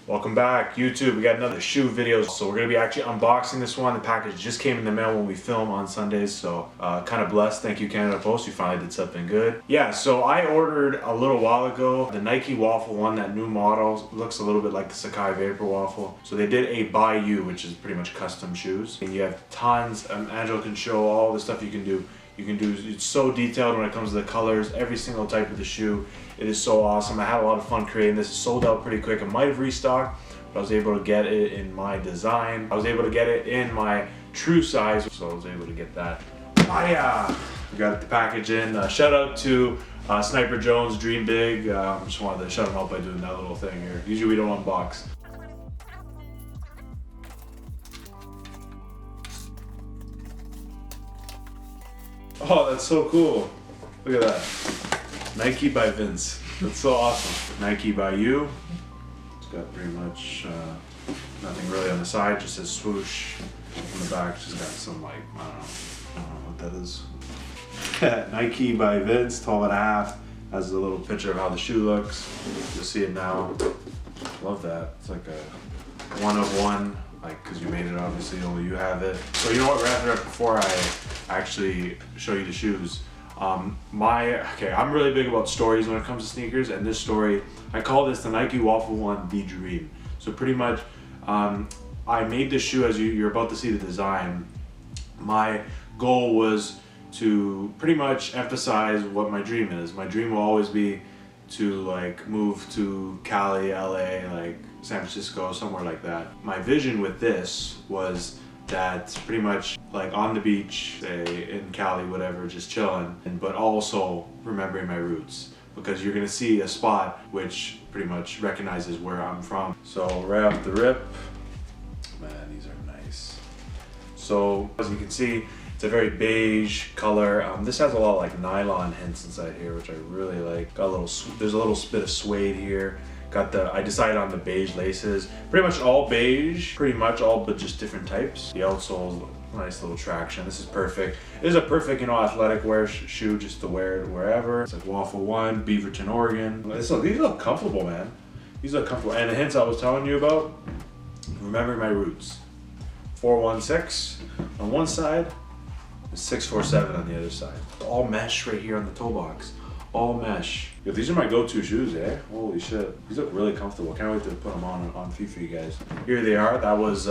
Welcome back, YouTube. We got another shoe video. So we're gonna be actually unboxing this one. The package just came in the mail when we film on Sundays, so kind of blessed. Thank you, Canada Post. You finally did something good. Yeah, so I ordered a little while ago the Nike Waffle One, that new model. Looks a little bit like the Sacai Vapor Waffle. So they did a by you, which is pretty much custom shoes. And you have tons, Angelo can show all the stuff you can do. It's so detailed when it comes to the colors, every single type of the shoe. It is so awesome. I had a lot of fun creating this. It sold out pretty quick. I might have restocked, but I was able to get it in my design. I was able to get it in my true size, so I was able to get that. We got the package in. Shout out to Sniper Jones, Dream Big. Just wanted to shout him out by doing that little thing here. Usually we don't unbox. Oh, that's so cool. Look at that. Nike by Vince. That's so awesome. Nike by you. It's got pretty much nothing really on the side, just says swoosh. On the back, just got some like, I don't know what that is. Nike by Vince, 12.5. Has a little picture of how the shoe looks. You'll see it now. Love that. It's like a one of one. Like, cause you made it, obviously only you have it. So you know what, wrap it up before I actually show you the shoes. I'm really big about stories when it comes to sneakers, and this story, I call this the Nike Waffle One, the dream. So pretty much, I made this shoe as you're about to see the design. My goal was to pretty much emphasize what my dream is. My dream will always be to like move to Cali, LA, like San Francisco, somewhere like that. My vision with this was that pretty much like on the beach, say in Cali, whatever, just chilling, but also remembering my roots, because you're gonna see a spot which pretty much recognizes where I'm from. So right off the rip, man, these are nice. So as you can see, it's a very beige color. This has a lot of like nylon hints inside here, which I really like. There's a little bit of suede here. I decided on the beige laces. Pretty much all beige, but just different types. The outsole, nice little traction. This is perfect. It is a perfect, athletic wear shoe just to wear it wherever. It's like Waffle One, Beaverton, Oregon. These look comfortable, man. These look comfortable. And the hints I was telling you about, remember my roots. 416 on one side, 647 on the other side. All mesh right here on the toe box. All mesh. Yo, these are my go-to shoes, eh? Holy shit. These look really comfortable. Can't wait to put them on feet for you guys. Here they are. That was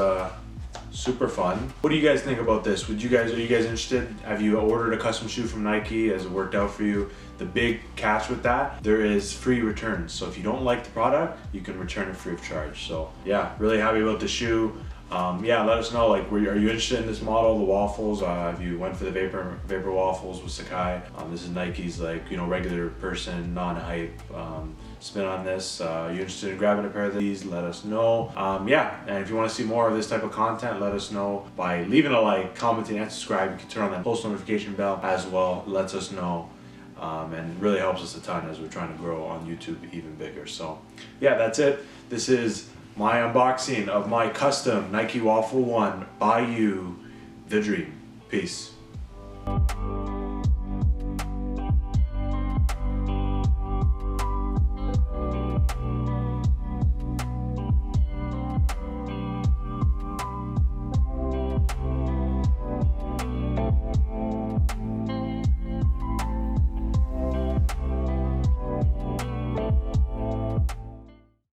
super fun. What do you guys think about this? Are you guys interested? Have you ordered a custom shoe from Nike? Has it worked out for you? The big catch with that, there is free returns. So if you don't like the product, you can return it free of charge. So yeah, really happy about the shoe. Yeah, let us know, like, are you interested in this model, the waffles? If you went for the vapor waffles with Sacai, this is Nike's, like, regular person, non-hype spin on this. You interested in grabbing a pair of these? Let us know. Yeah, and if you want to see more of this type of content, let us know by leaving a like, commenting, and subscribe. You can turn on that post notification bell as well. Lets us know. And really helps us a ton as we're trying to grow on YouTube even bigger. So yeah, that's it. This is my unboxing of my custom Nike Waffle One by you, the dream. Peace.